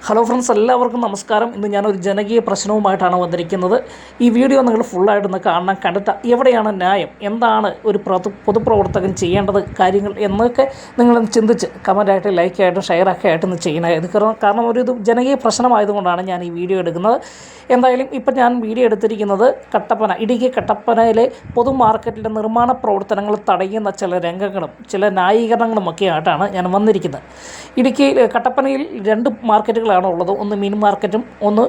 Hello friends, എല്ലാവർക്കും നമസ്കാരം. ഇന്ന് ഞാനൊരു ജനകീയ പ്രശ്നവുമായിട്ടാണ് വന്നിരിക്കുന്നത്. ഈ വീഡിയോ നിങ്ങൾ ഫുള്ളായിട്ടൊന്ന് കാണണം. കണ്ടിട്ട് എവിടെയാണ് ന്യായം, എന്താണ് ഒരു പൊതുപ്രവർത്തകൻ ചെയ്യേണ്ടത് കാര്യങ്ങൾ എന്നൊക്കെ നിങ്ങളൊന്ന് ചിന്തിച്ച് കമൻറ്റായിട്ട്, ലൈക്കായിട്ടും ഷെയറൊക്കെ ആയിട്ടൊന്ന് ചെയ്യണത്. കാരണം ഒരു ജനകീയ പ്രശ്നമായതുകൊണ്ടാണ് ഞാൻ ഈ വീഡിയോ എടുക്കുന്നത്. എന്തായാലും ഇപ്പം ഞാൻ വീഡിയോ എടുത്തിരിക്കുന്നത് ഇടുക്കി കട്ടപ്പനയിലെ പൊതുമാർക്കറ്റിലെ നിർമ്മാണ പ്രവർത്തനങ്ങൾ തടയുന്ന ചില രംഗങ്ങളും ചില ന്യായീകരണങ്ങളുമൊക്കെ ആയിട്ടാണ് ഞാൻ വന്നിരിക്കുന്നത്. ഇടുക്കിയിൽ കട്ടപ്പനയിൽ 2 മാർക്കറ്റുകളാണ് ഉള്ളത്. ഒന്ന് മീൻ മാർക്കറ്റും ഒന്ന്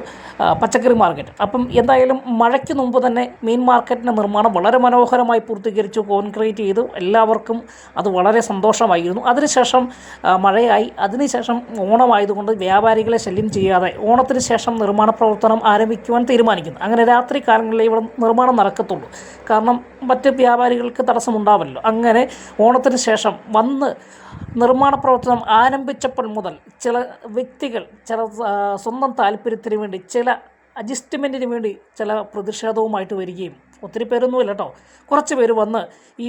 പച്ചക്കറി മാർക്കറ്റും. അപ്പം എന്തായാലും മഴയ്ക്ക് മുമ്പ് തന്നെ മീൻ മാർക്കറ്റിൻ്റെ നിർമ്മാണം വളരെ മനോഹരമായി പൂർത്തീകരിച്ചു, കോൺക്രീറ്റ് ചെയ്തു. എല്ലാവർക്കും അത് വളരെ സന്തോഷമായിരുന്നു. അതിനുശേഷം മഴയായി. അതിനുശേഷം ഓണമായതുകൊണ്ട് വ്യാപാരികളെ ശല്യം ചെയ്യാതെ ഓണത്തിന് ശേഷം നിർമ്മാണ പ്രവർത്തനം ആരംഭിക്കുവാൻ തീരുമാനിക്കുന്നു. അങ്ങനെ രാത്രി കാലങ്ങളിലേ ഇവിടെ നിർമ്മാണം നടക്കത്തുള്ളൂ. കാരണം മറ്റ് വ്യാപാരികൾക്ക് തടസ്സമുണ്ടാവല്ലോ. അങ്ങനെ ഓണത്തിന് ശേഷം വന്ന് നിർമ്മാണ പ്രവർത്തനം ആരംഭിച്ചപ്പോൾ മുതൽ ചില വ്യക്തികൾ സ്വന്തം താല്പര്യത്തിന് വേണ്ടി, ചില അഡ്ജസ്റ്റ്മെൻറ്റിന് വേണ്ടി ചില പ്രതിഷേധവുമായിട്ട് വരികയും, ഒത്തിരി പേരൊന്നുമില്ല കേട്ടോ, കുറച്ച് പേര് വന്ന് ഈ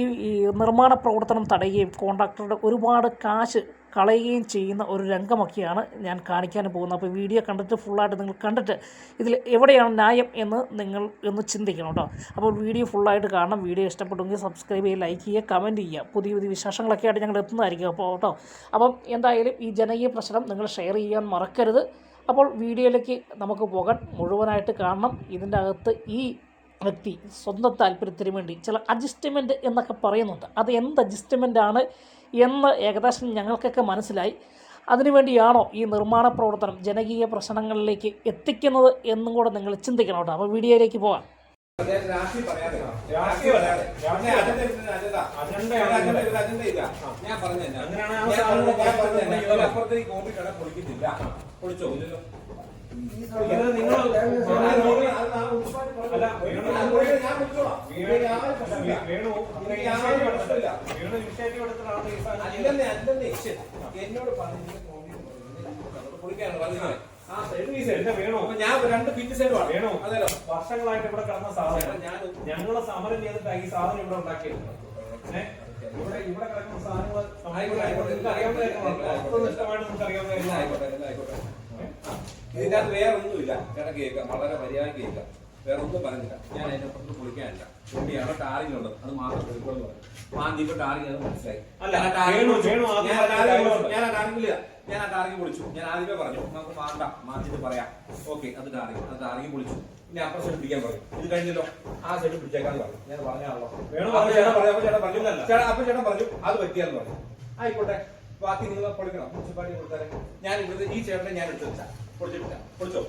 നിർമ്മാണ പ്രവർത്തനം തടയുകയും കോൺട്രാക്ടറുടെ ഒരുപാട് കാശ് കളയുകയും ചെയ്യുന്ന ഒരു രംഗമൊക്കെയാണ് ഞാൻ കാണിക്കാൻ പോകുന്നത്. അപ്പോൾ വീഡിയോ കണ്ടിട്ട് ഫുള്ളായിട്ട് നിങ്ങൾ കണ്ടിട്ട് ഇതിൽ എവിടെയാണ് ന്യായം എന്ന് നിങ്ങൾ ഒന്ന് ചിന്തിക്കണം കേട്ടോ. അപ്പോൾ വീഡിയോ ഫുള്ളായിട്ട് കാണണം. വീഡിയോ ഇഷ്ടപ്പെട്ടെങ്കിൽ സബ്സ്ക്രൈബ് ചെയ്യുക, ലൈക്ക് ചെയ്യുക, കമൻറ്റ് ചെയ്യുക. പുതിയ പുതിയ വിശേഷങ്ങളൊക്കെ ആയിട്ട് ഞങ്ങൾ എത്തുന്നതായിരിക്കും അപ്പോൾ കേട്ടോ. അപ്പം എന്തായാലും ഈ ജനകീയ പ്രശ്നം നിങ്ങൾ ഷെയർ ചെയ്യാൻ മറക്കരുത്. അപ്പോൾ വീഡിയോയിലേക്ക് നമുക്ക് പോകാൻ മുഴുവനായിട്ട് കാണണം. ഇതിൻ്റെ അകത്ത് ഈ വ്യക്തി സ്വന്തം താല്പര്യത്തിന് വേണ്ടി ചില അഡ്ജസ്റ്റ്മെൻറ്റ് എന്നൊക്കെ പറയുന്നുണ്ട്. അത് എന്ത് അഡ്ജസ്റ്റ്മെൻറ്റാണ് എന്ന് ഏകദേശം ഞങ്ങൾക്കൊക്കെ മനസ്സിലായി. അതിനുവേണ്ടിയാണോ ഈ നിർമ്മാണ പ്രവർത്തനം ജനകീയ പ്രശ്നങ്ങളിലേക്ക് എത്തിക്കുന്നത് എന്നും കൂടെ നിങ്ങൾ ചിന്തിക്കണം കേട്ടോ. അപ്പോൾ വീഡിയോയിലേക്ക് പോകാം. എന്നോട് ഞാൻ 2 ഫീറ്റ് സൈഡ് വേണോ? അതെല്ലോ, വർഷങ്ങളായിട്ട് ഇവിടെ കിടന്ന സാധനം ഞങ്ങള് സമരം ചെയ്തിട്ട് ഈ സാധനം ഇവിടെ ഉണ്ടാക്കിയിട്ടുണ്ട്. ഇവിടെ കിടക്കുന്ന സാധനങ്ങൾ ഇതിന്റെ അകത്ത് വേറെ ഒന്നുമില്ല. ചേട്ടാ കേൾക്കാം, വളരെ മര്യാദ കേൾക്കാം, വേറെ ഒന്നും പറഞ്ഞില്ല. ഞാൻ അതിന്റെ പുറത്ത് കുളിക്കാനില്ല. ചുണ്ടിയാണ് ടാറിങ്ങുള്ളത്, അത് മാത്രം കുളിക്കുമെന്ന് പറഞ്ഞു. മാന്തിപ്പോ ടാറിങ് അത് മനസ്സിലായി. ഞാൻ ആ ടാറിങ് പൊളിച്ചു. ഞാൻ ആദ്യമേ പറഞ്ഞു നമുക്ക് മാന്തിട്ട് പറയാം. ഓക്കെ, അത് ടാറിങ് പൊളിച്ചു. ഇനി അപ്പുറം സൈഡ് പിടിക്കാൻ പറഞ്ഞു. ഇത് കഴിഞ്ഞല്ലോ, ആ സൈഡ് പിടിച്ചേക്കാന്ന് പറഞ്ഞു. ഞാൻ പറഞ്ഞാണല്ലോ ചേട്ടൻ പറഞ്ഞു അത് പറ്റിയാന്ന് പറഞ്ഞു. ആയിക്കോട്ടെ, ബാക്കി നിങ്ങൾ പൊളിക്കണം. മുനിസിപ്പാലിറ്റി കൊടുത്താൽ ഞാൻ ഇവിടുത്തെ ഈ ചേട്ടനെ ഞാൻ എടുത്തു വെച്ചാൽ പൊളിച്ചോ?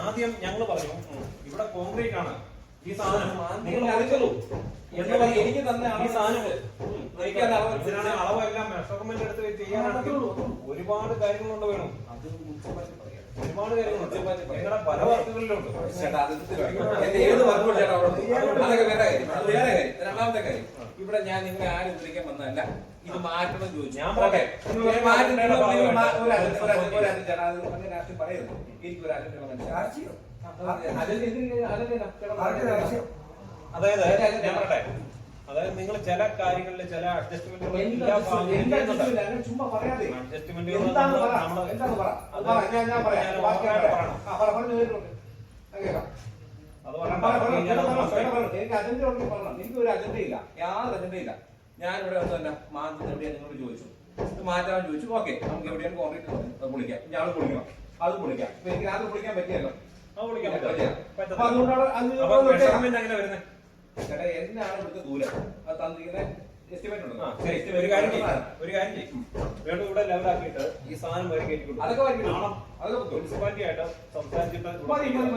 ആദ്യം ഞങ്ങൾ പറഞ്ഞു ഇവിടെ കോൺക്രീറ്റ് ആണ് ഈ സാധനം, നിങ്ങൾ അറിയിച്ചോളൂ എന്ന് പറഞ്ഞ് എനിക്ക് തന്നെ ഈ സാധനം അളവെല്ലാം മെഷർമെന്റ് എടുത്ത് ചെയ്യാനാണെങ്കിൽ ഒരുപാട് കാര്യങ്ങളുണ്ട്. വേണം അത് ഒരുപാട് കാര്യങ്ങളുണ്ട്. നിങ്ങളുടെ പല വർക്കുകളിലുണ്ട്. ഏത് വർക്കും ചേട്ടാ അതൊക്കെ വേറെ കാര്യം, അത് വേറെ കാര്യം. രണ്ടാമത്തെ കാര്യം, ഇവിടെ ഞാൻ നിങ്ങളെ ആരും ഉദ്ധരിക്കാൻ വന്നതല്ല. ഇത് മാറ്റണം ചോദിച്ചു. ഞാൻ പറയട്ടെ, പറയുന്നു എനിക്ക് ഒരു അതായത് നിങ്ങൾ ചില കാര്യങ്ങളിൽ ചില അഡ്ജസ്റ്റ്മെന്റുകൾ ചുമ്മാ പറയാതെ അഡ്ജസ്റ്റ്മെന്റ് എനിക്കൊരു അജണ്ടയില്ല, യാതൊരു അജണ്ടയില്ല. ഞാൻ ഇവിടെ വന്ന് തന്നെ മാറ്റുന്ന എവിടെയാണ് നിങ്ങളോട് ചോദിച്ചു, മാറ്റാൻ ചോദിച്ചു. ഓക്കെ, നമുക്ക് എവിടെയാണ് കോൺക്രീറ്റ് പൊളിക്കാം, ഞാൻ പൊളിക്കണം, അത് പൊളിക്കാം. ഇപ്പൊ എനിക്ക് രാത്രി പൊളിക്കാൻ പറ്റിയല്ലോ, ചേട്ടാ എന്താണ് ഇവിടുത്തെ ദൂരം അത് തന്നിരിക്കുന്ന എസ്റ്റിമേറ്റ് ഉണ്ടോ? ഒരു കാര്യം ചെയ്യും, വീണ്ടും ഇവിടെ ലെവലാക്കിയിട്ട് ഈ സാധനം വരെ കയറ്റിക്കൊണ്ടു. അതൊക്കെ മുനിസിപ്പാലിറ്റി ആയിട്ട് സംസാരിച്ചിട്ട്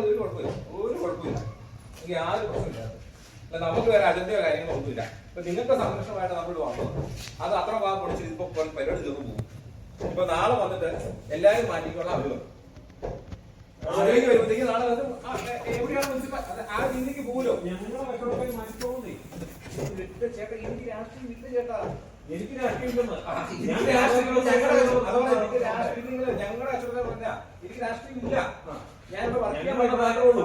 ഒരു കുഴപ്പമില്ല. എനിക്ക് യാതൊരു പ്രശ്നമില്ല. നമുക്ക് വേറെ അജണ്ടയോ കാര്യങ്ങളോ ഒന്നുമില്ല. ഇപ്പൊ നിങ്ങൾക്ക് സംരക്ഷണമായിട്ട് നമ്മൾ വന്നത് അത് അത്ര ഭാഗം പൊളിച്ച് ഇപ്പൊ പരിപാടി തീർന്നു പോകും. ഇപ്പൊ നാളെ വന്നിട്ട് എല്ലാവരും മാറ്റിക്കൊള്ളാം. വരുമ്പോഴത്തേക്ക് നാളെ എവിടെയാണ് മുനിസിപ്പാലിറ്റി ആ രീതിക്ക് പോലോ ഞങ്ങളെ മാറ്റിക്കോളുന്നേ. ചേട്ടാ എനിക്ക് രാഷ്ട്രീയം ഇല്ല ചേട്ടാ. എനിക്ക് രാഷ്ട്രീയമില്ലെന്ന് ഞങ്ങളുടെ അച്ഛനെ പറഞ്ഞ എനിക്ക് രാഷ്ട്രീയം ഇല്ല. ഞാനിവിടെ വർക്ക് ചെയ്യാൻ വേണ്ടി മാത്രമേ ഉള്ളൂ.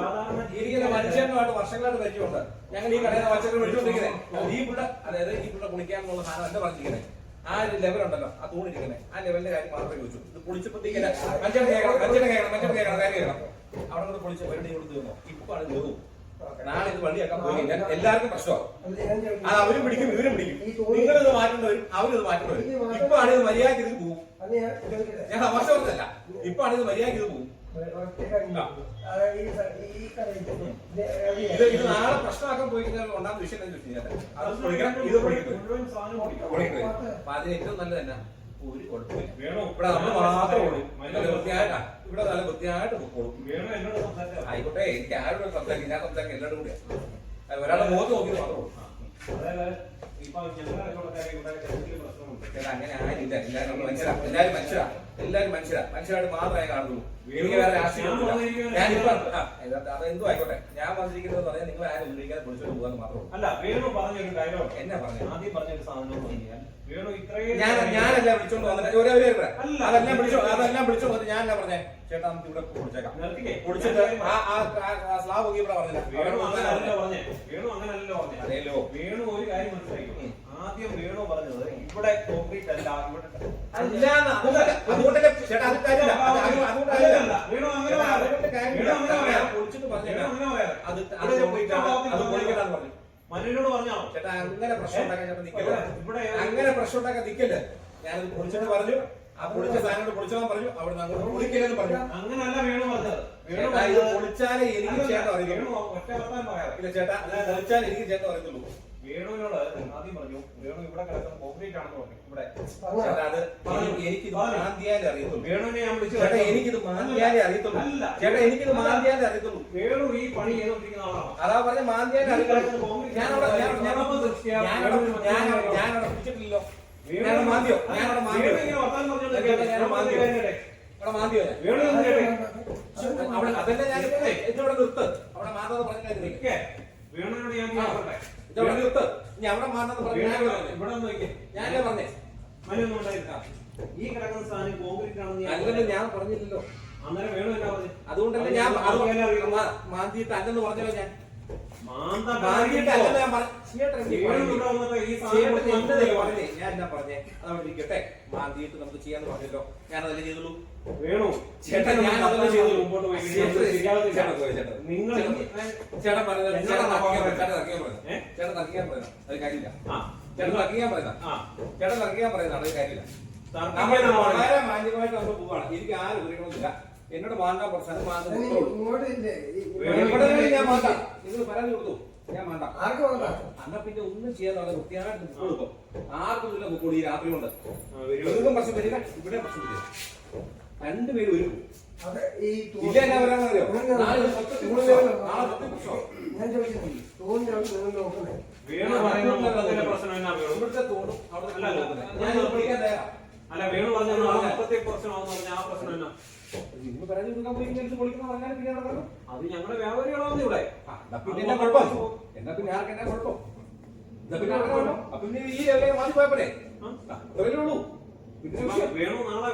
എനിക്കിങ്ങനെ മനുഷ്യനുമായിട്ട് വർഷങ്ങളായിട്ട് പരിചയമുണ്ട്. ഞങ്ങൾ ഈ കടയിൽ നിന്ന് പച്ചക്കറി മേടിച്ചുകൊണ്ടിരിക്കുന്നത് ഈ പിള്ള, അതായത് ഈ പിള്ള കുളിക്കാനുള്ള സാധനം എന്താ പറഞ്ഞിരിക്കുന്നത് ആ ഒരു ലെവലുണ്ടല്ലോ, ആ തൂണിരിക്കുന്നത് ആ ലെവലിന്റെ കാര്യം മാത്രമേ ചോദിച്ചു. ഇത് പൊളിച്ചപ്പോഴത്തേക്ക് മഞ്ചേട്ടൻ കേൾക്കണം അവിടെ കൊണ്ട് പൊളിച്ച പരിപാടി കൊണ്ട് തീർന്നു. ഇപ്പൊ ആണ് തീർന്നു. നാളെ ഇത് വള്ളിയാക്കാൻ പോയി കഴിഞ്ഞാൽ എല്ലാവർക്കും പ്രശ്നമാണ്. അത് അവരും പിടിക്കും ഇവരും പിടിക്കും. നിങ്ങളിത് മാറ്റേണ്ടവരും അവരിത് മാറ്റേണ്ടവരും. ഇപ്പൊ ആണ് ഇത് മര്യാദയ്ക്ക് ഇത് പോകും. ഞാൻ തമാശ പറഞ്ഞല്ല, ഇപ്പൊ ആണ് ഇത് മര്യാദയ്ക്ക് ഇത് പോകും. ഇത് നാളെ പ്രശ്നമാക്കാൻ പോയി കഴിഞ്ഞാൽ ഉണ്ടാകുന്ന വിഷയം എന്താ ചോദിച്ചാൽ അപ്പൊ അതിന് ഏറ്റവും നല്ലത് തന്നെ ഒരു കുഴപ്പമില്ല. ഇവിടെ നമ്മൾ മാത്രമേ ഉള്ളൂ. വൃത്തിയായിട്ടാ ഇവിടെ നല്ല വൃത്തിയായിട്ട് പൊക്കോളും. ആയിക്കോട്ടെ, എനിക്ക് ആരോടും സംസാരിക്കും. ഞാൻ സംസാരിക്കും എല്ലാവരും കൂടെ ഒരാളുടെ മുഖത്ത് നോക്കിയത് മാത്രമേ ഉള്ളൂ. അങ്ങനെ ആരില്ല. എല്ലാവരും മനുഷ്യരാ. മനുഷ്യരായിട്ട് മാത്രമേ കാണുള്ളൂ. എനിക്ക് വേറെ രാഷ്ട്രീയം ഞാനിപ്പോ അതെന്തോ ആയിക്കോട്ടെ. ഞാൻ വന്നിരിക്കുന്നത് പറഞ്ഞാൽ നിങ്ങൾ ആരും ഉന്നയിക്കാതെ പൊളിച്ചോണ്ട് പോകാന്ന് മാത്രമേ. അല്ല, വേണു പറഞ്ഞൊരു ഡയലോഗ് എന്നാ പറഞ്ഞു? ആദ്യം പറഞ്ഞൊരു സാധനം വേണു ഇത്രയും ഞാനല്ല വിളിച്ചോണ്ട് വന്നിട്ട് അതെല്ലാം വിളിച്ചോ വന്നിട്ട് ഞാനല്ല പറഞ്ഞേ ചേട്ടാ നമുക്ക് ഇവിടെ പൊളിച്ചേക്കാം. പൊളിച്ചിട്ട് ആ സ്ലാബ് നോക്കി ഇവിടെ പറഞ്ഞില്ല. വേണു അങ്ങനല്ലോ പറഞ്ഞേ. അതേലോ വേണു ഒരു കാര്യം മനസ്സിലാക്കി. ആദ്യം വേണു പറഞ്ഞത് ഇവിടെ കോൺക്രീറ്റ് അല്ല, ഇവിടെ അതുകൊണ്ടല്ലേ ചേട്ടാ അത് കാര്യമില്ല. വേണു അങ്ങനെ പൊളിച്ചിട്ട് പറഞ്ഞേക്കാം. അത് പൊളിക്കട്ടാന്ന് പറഞ്ഞു. മനുവിനോട് പറഞ്ഞോ ചേട്ടാ അങ്ങനെ പ്രശ്നം ഉണ്ടാക്കാൻ നിൽക്കല്ലേ. അങ്ങനെ പ്രശ്നം ഉണ്ടാക്കാൻ നിൽക്കല്ലേ. ഞാനത് പൊളിച്ചിട്ട് പറഞ്ഞു. ആ പൊളിച്ച സാധനം പൊളിച്ചോൻ പറഞ്ഞു. അവിടെ അങ്ങോട്ട് പൊളിക്കലെന്ന് പറഞ്ഞു. അങ്ങനല്ല വേണു പറഞ്ഞത്. ഇത് പൊളിച്ചാലേ എനിക്ക് ചേട്ടൻ അറിയുള്ളൂ. ഒറ്റ വർത്താൻ പറയാം. ഇല്ല ചേട്ടാ, പൊളിച്ചാലേ എനിക്ക് ചേട്ടൻ അറിയത്തുള്ളൂ. വേണുവിനോട് ആദ്യം പറഞ്ഞു വേണു ഇവിടെ കിടക്കുന്ന കോൺക്രീറ്റ് ആണെന്ന് പറഞ്ഞു. ഇവിടെ അത് എനിക്കിത് മാന്തിയാലേ അറിയത്തുള്ളൂ. വേണുവിനെ ഞാൻ വിളിച്ചു ചേട്ടാ എനിക്കിത് മാന്തിയാലേ അറിയത്തുള്ളൂ. ചേട്ടാ എനിക്കിത് മാന്തിയാലേ അറിയത്തുള്ളൂ. വേണു ഈ പണി ചെയ്തോണ്ടിരിക്കുന്ന ആളാണ്. അതാ പറഞ്ഞ മാന്തിയാലേ അറിയത്തുള്ളൂ. ഞാനവിടെ പിടിച്ചിട്ടില്ലല്ലോ. ഞാനവിടെ മാന്തിയോ? ഞാനവിടെ മാന്തിയോ? അവിടെ അതല്ല ഞാൻ എന്നോട് നിർത്ത്. അവിടെ മാന്താന്ന് പറഞ്ഞിട്ട് വേണുവിനോട് ഞാൻ പറഞ്ഞേ ഇതവിടെ നിർത്ത്. ഇനി അവിടെ മാന്താന്ന് പറഞ്ഞു. ഇവിടെ നോക്കിയേ, ഞാനല്ലേ പറഞ്ഞേ മനൊന്നും ഉണ്ടായിരുന്ന ഈ കിടക്കുന്ന സാധനം കോൺക്രീറ്റ് ആണെന്ന് അല്ലല്ലോ ഞാൻ പറഞ്ഞില്ലല്ലോ. അന്നേരം വേണു എന്നാ പറഞ്ഞു? അതുകൊണ്ടല്ലേ ഞാൻ മാന്തിയിട്ട് അല്ലെന്ന് പറഞ്ഞല്ലോ. ഞാൻ മാന്തിയിട്ട് അല്ലെന്ന് ഞാൻ പറഞ്ഞു. ഞാൻ എന്നാ പറഞ്ഞേ അതവിടെ ഇരിക്കട്ടെ. മാന്തിയിട്ട് നമുക്ക് ചെയ്യാന്ന് പറഞ്ഞല്ലോ. ഞാനതല്ലേ ചെയ്തുള്ളൂ. വേണു ചേട്ടാ ഞാൻ അതല്ലേ ചെയ്തുള്ളൂ. മുമ്പോട്ട് പോയി നിങ്ങൾ ചേട്ടൻ പറഞ്ഞത് ചേട്ടൻ നക്കിയാൻ പറയുന്നത് അത് കാര്യമില്ല. ചേട്ടൻ നക്കിയാൻ പറയുന്നത് അത് കാര്യമില്ല. വളരെ മാന്യമായിട്ട് നമ്മൾ പോവാണ്. എനിക്ക് ആരും ഉപയോഗിക്കണമെന്നില്ല. എന്നോട് മാന്താൻ പ്രശ്നം ഞാൻ മാന്താം. നിങ്ങൾ പരാതി കൊടുത്തു ഞാൻ മാന്താം. എന്നാ പിന്നെ ഒന്നും ചെയ്യാതെ വൃത്തിയായിട്ട് കൊടുക്കും. ആർക്കും ഇല്ല ബുക്കോട് ഈ രാത്രി കൊണ്ട്. ഇവർക്കും പ്രശ്നം വരില്ല, ഇവിടെ പ്രശ്നം വരില്ല. രണ്ടുപേരും ഒരു ഇല്ല എന്നാ പറയാനറിയോ? ഇവിടുത്തെ തോന്നും അല്ല വേണു പറഞ്ഞു പ്രശ്നമാണെന്ന് പറഞ്ഞ ആ പ്രശ്നം എന്നാ നിങ്ങൾ പരാതി കൊടുക്കാൻ പോയി പൊളിക്കുന്ന പറഞ്ഞാൽ പിന്നെ അത് ഞങ്ങളുടെ വ്യാപാരികളാവുന്നു ഇവിടെ. പിന്നെ എന്നാ കുഴപ്പം? എന്നാ പിന്നെ ആർക്ക് എന്നാ കുഴപ്പം? അപ്പൊ പിന്നെ ഈ മാറ്റി പോയപ്പോഴേ ഉള്ളൂ. വേണു നാളെ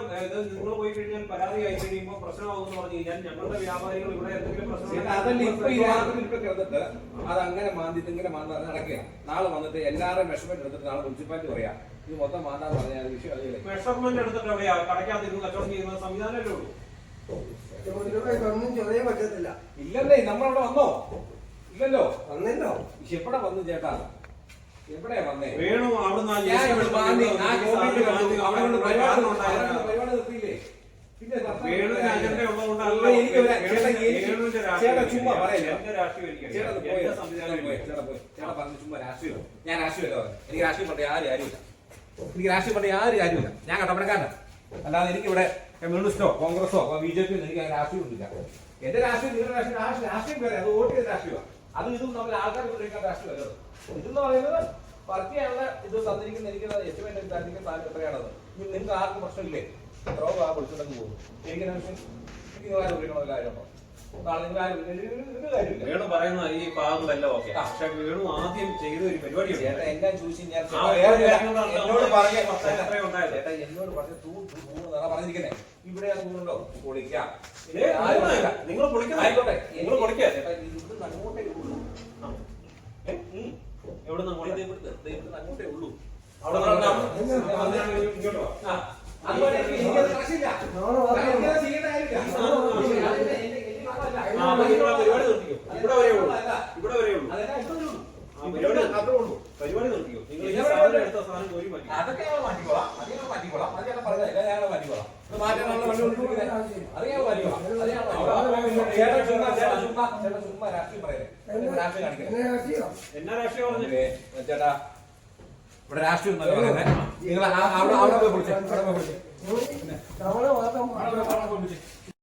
നിങ്ങൾ പോയി കഴിഞ്ഞാൽ പരാതി ആയി കഴിയുമ്പോൾ പ്രശ്നമാകുമെന്ന് പറഞ്ഞു കഴിഞ്ഞാൽ ഞങ്ങളുടെ വ്യാപാരികൾ ഇവിടെ എന്തെങ്കിലും പ്രശ്നം അതല്ല ഇപ്പൊ ഈ രാത്രി ഇപ്പൊ കിടന്നിട്ട് അത് അങ്ങനെ മാന്തിട്ട് ഇങ്ങനെ മാന്താന്ന് നടക്കുക. നാളെ വന്നിട്ട് എല്ലാവരും മെഷർമെന്റ് എടുത്തിട്ട് നാളെ മുനിസിപ്പാലിറ്റി പറയാം ഇത് മൊത്തം മാന്താന്ന് പറഞ്ഞാൽ വിഷയം അറിയില്ല. മെഷർമെന്റ് എടുത്തിട്ട് എവിടെയാ കടയ്ക്കകത്തിരുന്ന് കച്ചവടം ചെയ്യുന്ന സംവിധാനമല്ലേ ഉള്ളൂ. ഇല്ലല്ലേ നമ്മളവിടെ വന്നോ? ഇല്ലല്ലോ. വന്നല്ലോ. എവിടെ വന്നു ചേട്ടാ? എവിടെയാ വന്നേ? വേണു അവിടുന്ന് ചുമ്മാ പറയല്ലോ. ഞാൻ രാഷ്ട്രീയമല്ലോ. എനിക്ക് രാഷ്ട്രീയം പറഞ്ഞ ആരും കാര്യമില്ല. ഞാൻ കട്ടപ്പനക്കാരനാ. അല്ലാതെ എനിക്കിവിടെ കമ്മ്യൂണിസ്റ്റോ കോൺഗ്രസോ BJP എനിക്ക് രാഷ്ട്രീയമൊന്നുമില്ല. എന്റെ രാഷ്ട്രീയം നിങ്ങളുടെ രാഷ്ട്രീയം വേറെ. അത് വോട്ട് ചെയ്ത രാഷ്ട്രീയമാണ്. അതും ഇതും നമ്മൾ ആൾക്കാർ ഉപയോഗിക്കാൻ രാഷ്ട്രീയമല്ലോ. ഇതെന്ന് പറയുന്നത് വർക്ക് ചെയ്യാനുള്ള ഇത് തന്നിരിക്കുന്ന എനിക്ക് എസ്റ്റിമേറ്റ് തന്നിരിക്കുന്ന സാധനം എത്രയാണത്. നിങ്ങൾക്ക് ആർക്കും പ്രശ്നമില്ലേ? എത്രയോ വിളിച്ചിട്ടൊക്കെ പോകും. എനിക്ക് നിങ്ങൾ ആരും ഉപയോഗിക്കണമെന്നില്ല കാര്യമുണ്ടോ? വേണു പറയുന്ന ഈ പാവങ്ങളെല്ലാം ഓക്കെ, പക്ഷെ വേണു ആദ്യം ചെയ്ത ഒരു പരിപാടി എല്ലാം ചോദിച്ചു ഞാൻ എന്നോട് പറഞ്ഞ ഉണ്ടായത് ചേട്ടാ എന്നോട് പറഞ്ഞ പറഞ്ഞിരിക്കുന്നേ ഇവിടെ തൂണുണ്ടോ പൊളിക്കാം. നിങ്ങൾ പൊളിക്കണം, ആയിക്കോട്ടെ, നിങ്ങൾ പൊളിക്കുക. ഇവിടുന്ന് അങ്ങോട്ടേ ഉള്ളൂ. എവിടെ നിന്ന് ഇവിടുന്ന് അങ്ങോട്ടേ ഉള്ളൂ. അവിടെ ഇങ്ങോട്ട് വാ. അതുപോലെ എനിക്കത് കാശില്ല. എനിക്കത് ചെയ്യേണ്ട കാര്യമില്ല. പരിപാടി നിർത്തിക്കോ. ഇവിടെ വരെ ഉള്ളൂ, ഇവിടെ വരെ ഉള്ളൂ. അതെല്ലാം ഇഷ്ടമേ ഉള്ളൂ. പരിപാടി നിർത്തിക്കോ. നിങ്ങൾ ഈ സാധനം എടുത്ത സാധനം കോരി മാറ്റി. അതൊക്കെ ഞങ്ങൾ മാറ്റിക്കോളാം. അത് ഞങ്ങൾ മാറ്റിക്കോളാം. അത് ഞങ്ങൾ പറഞ്ഞില്ല, ഞങ്ങൾ മാറ്റിക്കോളാം. ഇത് മാറ്റാനുള്ള വണ്ടി കൊണ്ടുപോയി അത് ഞങ്ങൾ മാറ്റിക്കോളാം. അത് ഞങ്ങൾ മാറ്റിക്കോളാം. ചേട്ടൻ ചുമ്മാ രാഷ്ട്രീയം പറയുന്നത് രാഷ്ട്രീയം കാണിക്കുന്നത് എന്നാ രാഷ്ട്രീയം പറഞ്ഞു ചേട്ടാ. ഇവിടെ രാഷ്ട്രീയം ഒന്നല്ല പറയുന്നത്. നിങ്ങൾ അവിടെ പോയി വിളിച്ചേ, അവിടെ പോയി വിളിച്ചേ.